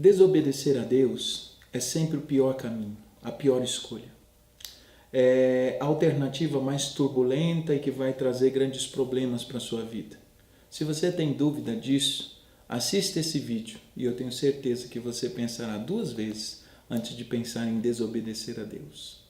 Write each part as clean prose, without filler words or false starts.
Desobedecer a Deus é sempre o pior caminho, a pior escolha. É a alternativa mais turbulenta e que vai trazer grandes problemas para a sua vida. Se você tem dúvida disso, assista esse vídeo e eu tenho certeza que você pensará duas vezes antes de pensar em desobedecer a Deus.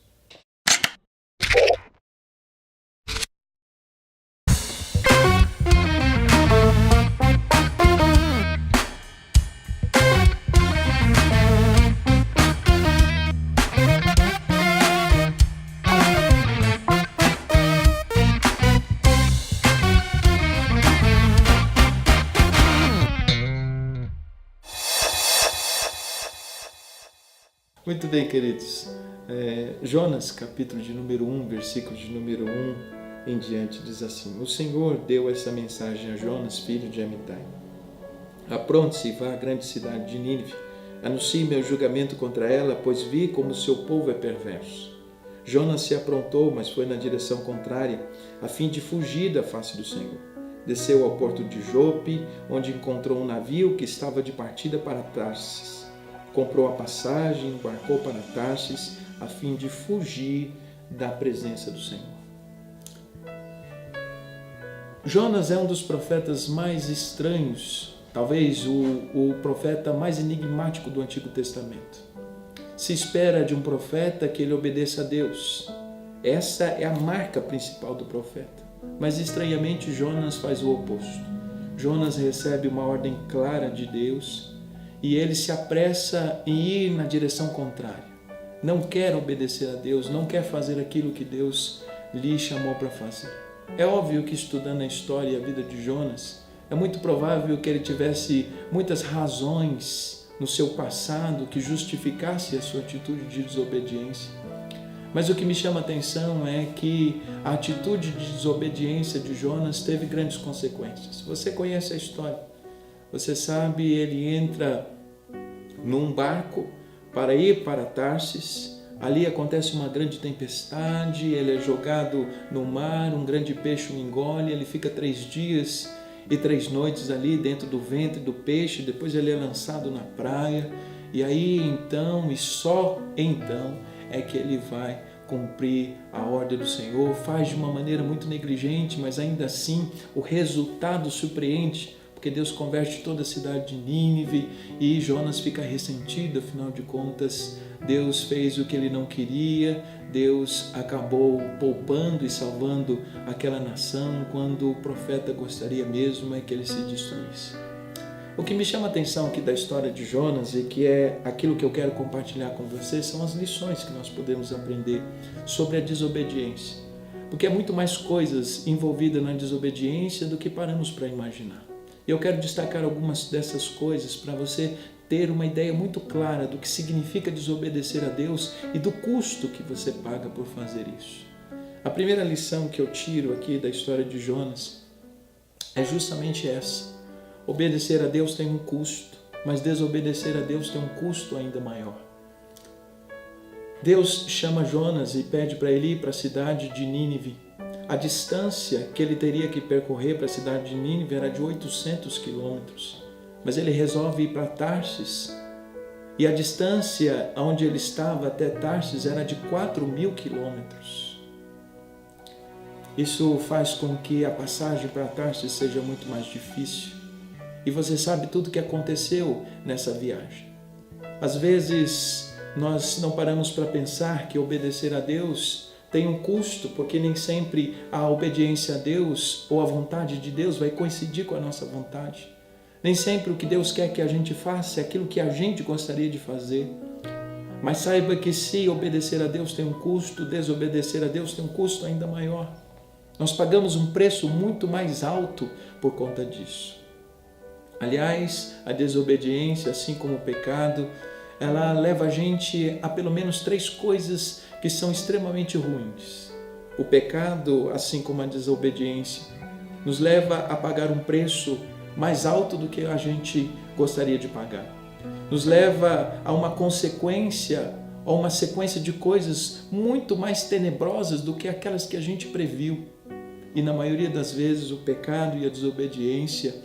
Muito bem, queridos. Jonas, capítulo de número 1, versículo de número 1 em diante, diz assim: O Senhor deu essa mensagem a Jonas, filho de Amitai. Apronte-se e vá à grande cidade de Nínive. Anuncie meu julgamento contra ela, pois vi como seu povo é perverso. Jonas se aprontou, mas foi na direção contrária, a fim de fugir da face do Senhor. Desceu ao porto de Jope, onde encontrou um navio que estava de partida para Tarsis. Comprou a passagem, embarcou para Tarsis, a fim de fugir da presença do Senhor. Jonas é um dos profetas mais estranhos, talvez o profeta mais enigmático do Antigo Testamento. Se espera de um profeta que ele obedeça a Deus. Essa é a marca principal do profeta. Mas estranhamente Jonas faz o oposto. Jonas recebe uma ordem clara de Deus e ele se apressa em ir na direção contrária. Não quer obedecer a Deus, não quer fazer aquilo que Deus lhe chamou para fazer. É óbvio que estudando a história e a vida de Jonas, é muito provável que ele tivesse muitas razões no seu passado que justificasse a sua atitude de desobediência. Mas o que me chama a atenção é que a atitude de desobediência de Jonas teve grandes consequências. Você conhece a história. Você sabe, ele entra num barco para ir para Tarsis. Ali acontece uma grande tempestade, ele é jogado no mar, um grande peixe o engole, ele fica 3 dias e 3 noites ali dentro do ventre do peixe, depois ele é lançado na praia, e aí então, e só então, é que ele vai cumprir a ordem do Senhor. Faz de uma maneira muito negligente, mas ainda assim o resultado surpreende, porque Deus converte toda a cidade de Nínive e Jonas fica ressentido. Afinal de contas, Deus fez o que ele não queria, Deus acabou poupando e salvando aquela nação, quando o profeta gostaria mesmo é que ele se destruísse. O que me chama a atenção aqui da história de Jonas e que é aquilo que eu quero compartilhar com vocês são as lições que nós podemos aprender sobre a desobediência. Porque há muito mais coisas envolvidas na desobediência do que paramos para imaginar. Eu quero destacar algumas dessas coisas para você ter uma ideia muito clara do que significa desobedecer a Deus e do custo que você paga por fazer isso. A primeira lição que eu tiro aqui da história de Jonas é justamente essa. Obedecer a Deus tem um custo, mas desobedecer a Deus tem um custo ainda maior. Deus chama Jonas e pede para ele ir para a cidade de Nínive. A distância que ele teria que percorrer para a cidade de Nínive era de 800 quilômetros, mas ele resolve ir para Tarsis, e a distância onde ele estava até Tarsis era de 4.000 quilômetros. Isso faz com que a passagem para Tarsis seja muito mais difícil, e você sabe tudo o que aconteceu nessa viagem. Às vezes nós não paramos para pensar que obedecer a Deus tem um custo, porque nem sempre a obediência a Deus ou a vontade de Deus vai coincidir com a nossa vontade. Nem sempre o que Deus quer que a gente faça é aquilo que a gente gostaria de fazer. Mas saiba que se obedecer a Deus tem um custo, desobedecer a Deus tem um custo ainda maior. Nós pagamos um preço muito mais alto por conta disso. Aliás, a desobediência, assim como o pecado, ela leva a gente a pelo menos 3 coisas que são extremamente ruins. O pecado, assim como a desobediência, nos leva a pagar um preço mais alto do que a gente gostaria de pagar. Nos leva a uma consequência, a uma sequência de coisas muito mais tenebrosas do que aquelas que a gente previu. E na maioria das vezes o pecado e a desobediência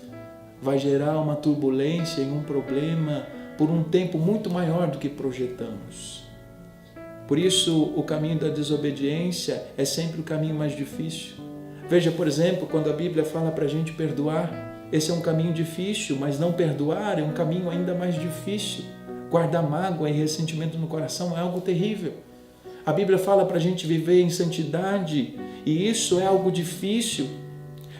vai gerar uma turbulência e um problema por um tempo muito maior do que projetamos. Por isso, o caminho da desobediência é sempre o caminho mais difícil. Veja, por exemplo, quando a Bíblia fala para a gente perdoar, esse é um caminho difícil, mas não perdoar é um caminho ainda mais difícil. Guardar mágoa e ressentimento no coração é algo terrível. A Bíblia fala para a gente viver em santidade e isso é algo difícil,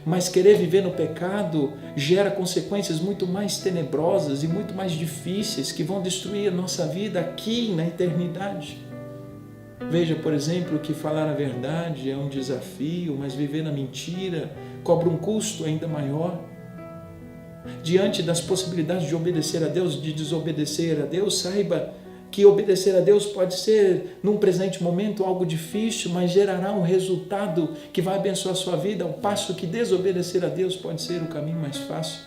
mas querer viver no pecado gera consequências muito mais tenebrosas e muito mais difíceis que vão destruir a nossa vida aqui na eternidade. Veja, por exemplo, que falar a verdade é um desafio, mas viver na mentira cobra um custo ainda maior. Diante das possibilidades de obedecer a Deus, de desobedecer a Deus, saiba que obedecer a Deus pode ser, num presente momento, algo difícil, mas gerará um resultado que vai abençoar a sua vida, ao passo que desobedecer a Deus pode ser o caminho mais fácil,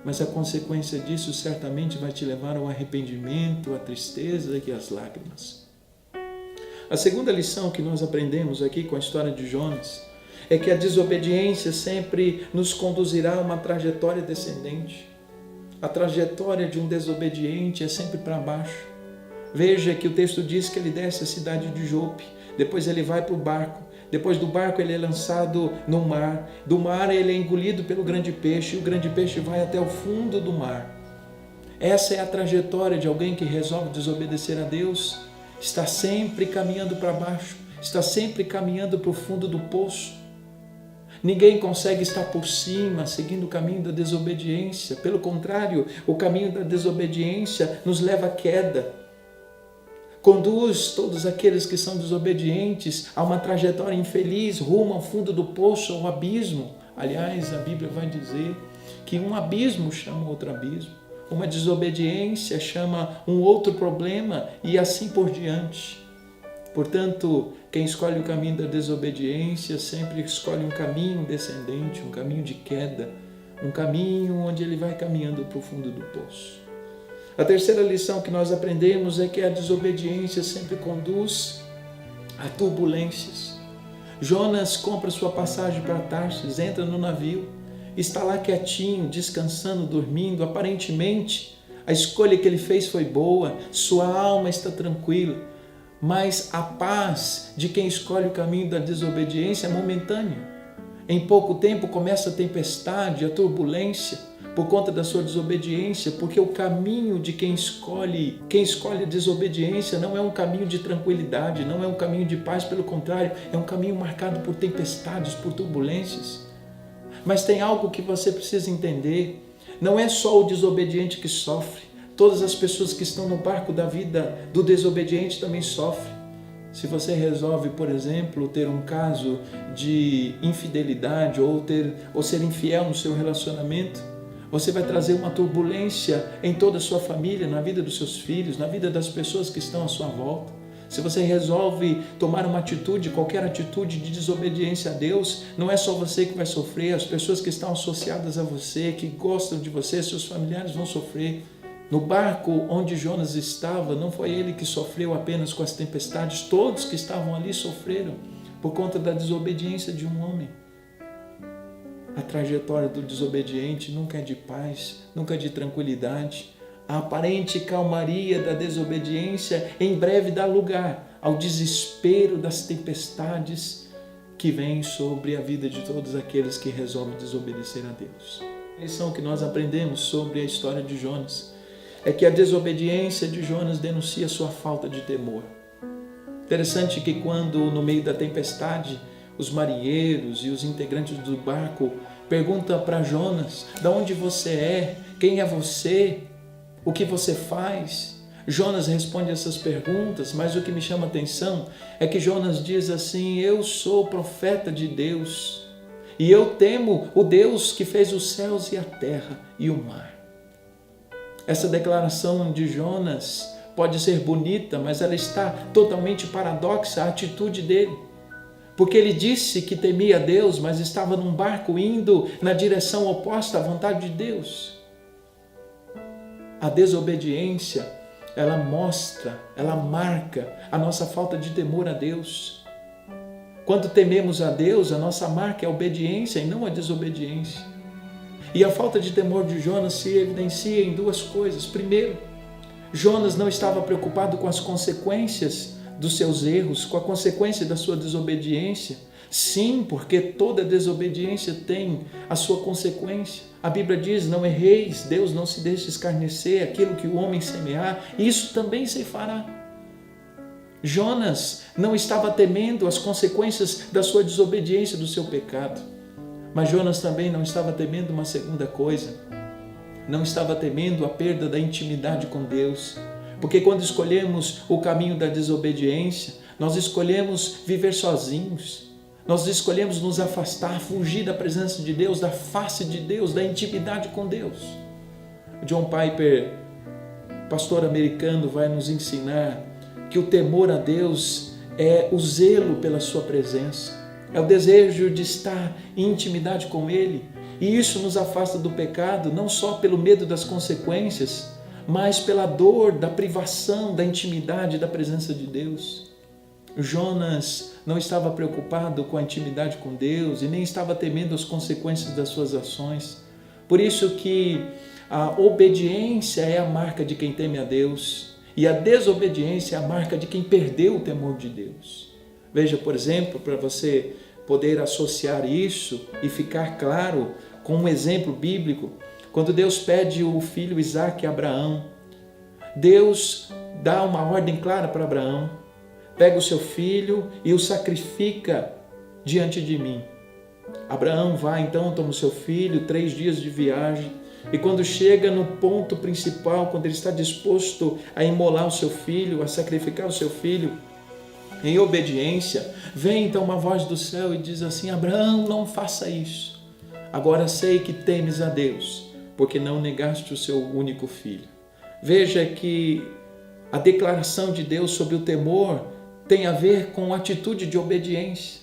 mas a consequência disso certamente vai te levar ao arrependimento, à tristeza e às lágrimas. A segunda lição que nós aprendemos aqui com a história de Jonas é que a desobediência sempre nos conduzirá a uma trajetória descendente. A trajetória de um desobediente é sempre para baixo. Veja que o texto diz que ele desce a cidade de Jope, depois ele vai para o barco, depois do barco ele é lançado no mar, do mar ele é engolido pelo grande peixe, e o grande peixe vai até o fundo do mar. Essa é a trajetória de alguém que resolve desobedecer a Deus, está sempre caminhando para baixo, está sempre caminhando para o fundo do poço. Ninguém consegue estar por cima, seguindo o caminho da desobediência. Pelo contrário, o caminho da desobediência nos leva à queda. Conduz todos aqueles que são desobedientes a uma trajetória infeliz, rumo ao fundo do poço, ao abismo. Aliás, a Bíblia vai dizer que um abismo chama outro abismo, uma desobediência chama um outro problema e assim por diante. Portanto, quem escolhe o caminho da desobediência sempre escolhe um caminho descendente, um caminho de queda, um caminho onde ele vai caminhando para o fundo do poço. A terceira lição que nós aprendemos é que a desobediência sempre conduz a turbulências. Jonas compra sua passagem para Tarsis, entra no navio, está lá quietinho, descansando, dormindo. Aparentemente, a escolha que ele fez foi boa, sua alma está tranquila, mas a paz de quem escolhe o caminho da desobediência é momentânea. Em pouco tempo começa a tempestade, a turbulência, por conta da sua desobediência, porque o caminho de quem escolhe a desobediência não é um caminho de tranquilidade, não é um caminho de paz, pelo contrário, é um caminho marcado por tempestades, por turbulências. Mas tem algo que você precisa entender, não é só o desobediente que sofre, todas as pessoas que estão no barco da vida do desobediente também sofrem. Se você resolve, por exemplo, ter um caso de infidelidade ou ser infiel no seu relacionamento, você vai trazer uma turbulência em toda a sua família, na vida dos seus filhos, na vida das pessoas que estão à sua volta. Se você resolve tomar uma atitude, qualquer atitude de desobediência a Deus, não é só você que vai sofrer, as pessoas que estão associadas a você, que gostam de você, seus familiares vão sofrer. No barco onde Jonas estava, não foi ele que sofreu apenas com as tempestades, todos que estavam ali sofreram por conta da desobediência de um homem. A trajetória do desobediente nunca é de paz, nunca é de tranquilidade. A aparente calmaria da desobediência em breve dá lugar ao desespero das tempestades que vêm sobre a vida de todos aqueles que resolvem desobedecer a Deus. A lição que nós aprendemos sobre a história de Jonas é que a desobediência de Jonas denuncia sua falta de temor. Interessante que quando no meio da tempestade os marinheiros e os integrantes do barco perguntam para Jonas: de onde você é? Quem é você? O que você faz? Jonas responde essas perguntas, mas o que me chama a atenção é que Jonas diz assim: eu sou profeta de Deus e eu temo o Deus que fez os céus e a terra e o mar. Essa declaração de Jonas pode ser bonita, mas ela está totalmente paradoxa, a atitude dele. Porque ele disse que temia a Deus, mas estava num barco indo na direção oposta à vontade de Deus. A desobediência, ela mostra, ela marca a nossa falta de temor a Deus. Quando tememos a Deus, a nossa marca é a obediência e não a desobediência. E a falta de temor de Jonas se evidencia em duas coisas. Primeiro, Jonas não estava preocupado com as consequências dos seus erros, com a consequência da sua desobediência. Sim, porque toda desobediência tem a sua consequência. A Bíblia diz, não erreis, Deus não se deixa escarnecer, aquilo que o homem semear, isso também se fará. Jonas não estava temendo as consequências da sua desobediência, do seu pecado. Mas Jonas também não estava temendo uma segunda coisa. Não estava temendo a perda da intimidade com Deus. Porque quando escolhemos o caminho da desobediência, nós escolhemos viver sozinhos. Nós escolhemos nos afastar, fugir da presença de Deus, da face de Deus, da intimidade com Deus. John Piper, pastor americano, vai nos ensinar que o temor a Deus é o zelo pela sua presença, é o desejo de estar em intimidade com Ele. E isso nos afasta do pecado, não só pelo medo das consequências, mas pela dor da privação, da intimidade, da presença de Deus. Jonas não estava preocupado com a intimidade com Deus e nem estava temendo as consequências das suas ações. Por isso que a obediência é a marca de quem teme a Deus e a desobediência é a marca de quem perdeu o temor de Deus. Veja, por exemplo, para você poder associar isso e ficar claro com um exemplo bíblico, quando Deus pede o filho Isaque a Abraão, Deus dá uma ordem clara para Abraão: pega o seu filho e o sacrifica diante de mim. Abraão vai então, toma o seu filho, 3 dias de viagem, e quando chega no ponto principal, quando ele está disposto a imolar o seu filho, a sacrificar o seu filho, em obediência, vem então uma voz do céu e diz assim: Abraão, não faça isso. Agora sei que temes a Deus, porque não negaste o seu único filho. Veja que a declaração de Deus sobre o temor tem a ver com a atitude de obediência.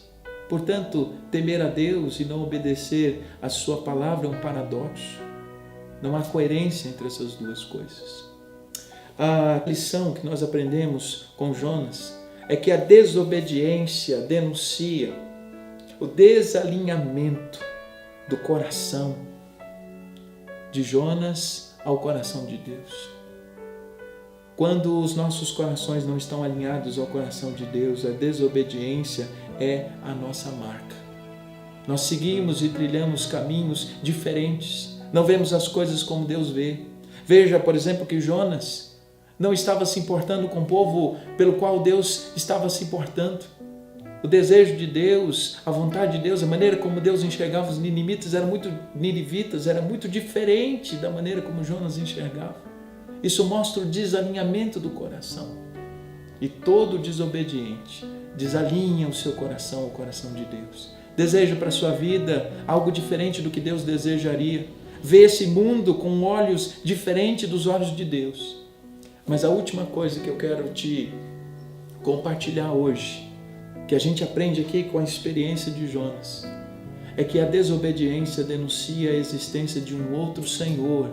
Portanto, temer a Deus e não obedecer a sua palavra é um paradoxo. Não há coerência entre essas duas coisas. A lição que nós aprendemos com Jonas é que a desobediência denuncia o desalinhamento do coração de Jonas ao coração de Deus. Quando os nossos corações não estão alinhados ao coração de Deus, a desobediência é a nossa marca. Nós seguimos e trilhamos caminhos diferentes, não vemos as coisas como Deus vê. Veja, por exemplo, que Jonas não estava se importando com o povo pelo qual Deus estava se importando. O desejo de Deus, a vontade de Deus, a maneira como Deus enxergava os ninivitas era muito diferente da maneira como Jonas enxergava. Isso mostra o desalinhamento do coração. E todo desobediente desalinha o seu coração ao coração de Deus. Deseja para a sua vida algo diferente do que Deus desejaria. Vê esse mundo com olhos diferentes dos olhos de Deus. Mas a última coisa que eu quero te compartilhar hoje, que a gente aprende aqui com a experiência de Jonas, é que a desobediência denuncia a existência de um outro Senhor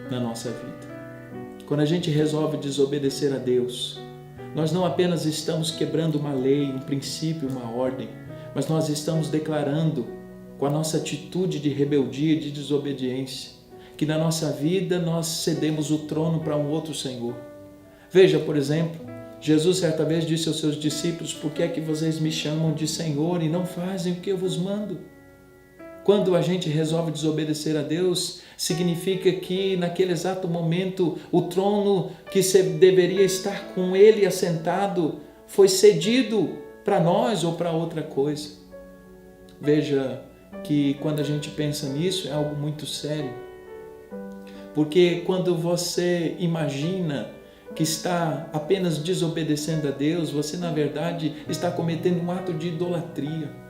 na nossa vida. Quando a gente resolve desobedecer a Deus, nós não apenas estamos quebrando uma lei, um princípio, uma ordem, mas nós estamos declarando, com a nossa atitude de rebeldia e de desobediência, que na nossa vida nós cedemos o trono para um outro Senhor. Veja, por exemplo, Jesus certa vez disse aos seus discípulos: por que é que vocês me chamam de Senhor e não fazem o que eu vos mando? Quando a gente resolve desobedecer a Deus, significa que naquele exato momento o trono que deveria estar com Ele assentado foi cedido para nós ou para outra coisa. Veja que quando a gente pensa nisso é algo muito sério. Porque quando você imagina que está apenas desobedecendo a Deus, você na verdade está cometendo um ato de idolatria.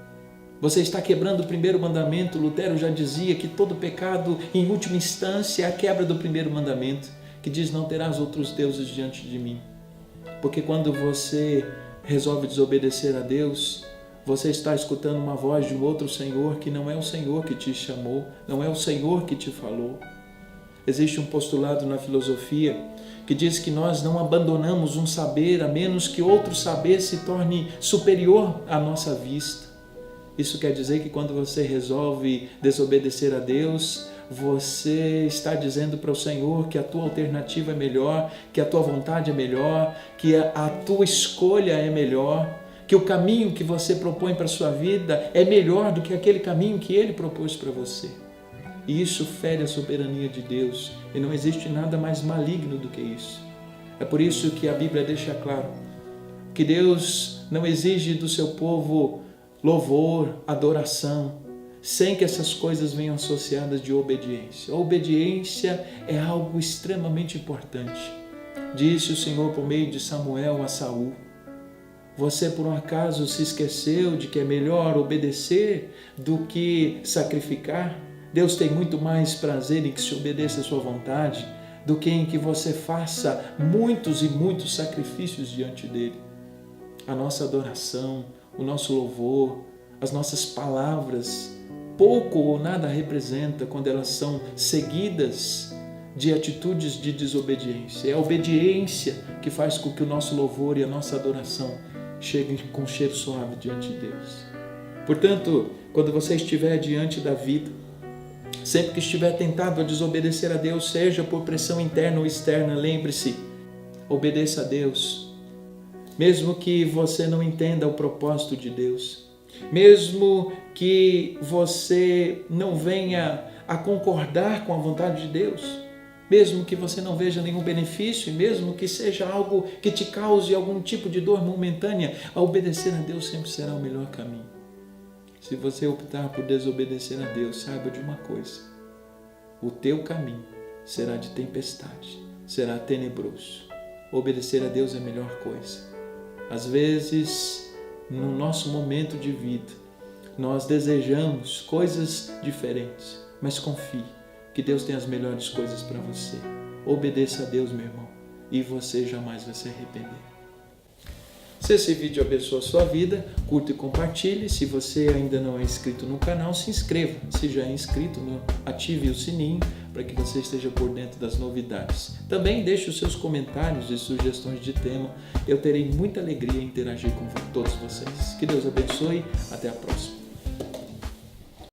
Você está quebrando o primeiro mandamento. Lutero já dizia que todo pecado, em última instância, é a quebra do primeiro mandamento, que diz: não terás outros deuses diante de mim. Porque quando você resolve desobedecer a Deus, você está escutando uma voz de um outro Senhor que não é o Senhor que te chamou, não é o Senhor que te falou. Existe um postulado na filosofia que diz que nós não abandonamos um saber a menos que outro saber se torne superior à nossa vista. Isso quer dizer que quando você resolve desobedecer a Deus, você está dizendo para o Senhor que a tua alternativa é melhor, que a tua vontade é melhor, que a tua escolha é melhor, que o caminho que você propõe para a sua vida é melhor do que aquele caminho que Ele propôs para você. E isso fere a soberania de Deus, e não existe nada mais maligno do que isso. É por isso que a Bíblia deixa claro que Deus não exige do seu povo louvor, adoração, sem que essas coisas venham associadas de obediência. A obediência é algo extremamente importante. Disse o Senhor por meio de Samuel a Saul: você por um acaso se esqueceu de que é melhor obedecer do que sacrificar? Deus tem muito mais prazer em que se obedeça a sua vontade do que em que você faça muitos e muitos sacrifícios diante dele. A nossa adoração, o nosso louvor, as nossas palavras, pouco ou nada representa quando elas são seguidas de atitudes de desobediência. É a obediência que faz com que o nosso louvor e a nossa adoração cheguem com cheiro suave diante de Deus. Portanto, quando você estiver diante da vida, sempre que estiver tentado a desobedecer a Deus, seja por pressão interna ou externa, lembre-se, obedeça a Deus. Mesmo que você não entenda o propósito de Deus, mesmo que você não venha a concordar com a vontade de Deus, mesmo que você não veja nenhum benefício, mesmo que seja algo que te cause algum tipo de dor momentânea, a obedecer a Deus sempre será o melhor caminho. Se você optar por desobedecer a Deus, saiba de uma coisa: o teu caminho será de tempestade, será tenebroso. Obedecer a Deus é a melhor coisa. Às vezes, no nosso momento de vida, nós desejamos coisas diferentes, mas confie que Deus tem as melhores coisas para você. Obedeça a Deus, meu irmão, e você jamais vai se arrepender. Se esse vídeo abençoa a sua vida, curta e compartilhe. Se você ainda não é inscrito no canal, se inscreva. Se já é inscrito, ative o sininho para que você esteja por dentro das novidades. Também deixe os seus comentários e sugestões de tema. Eu terei muita alegria em interagir com todos vocês. Que Deus abençoe. Até a próxima.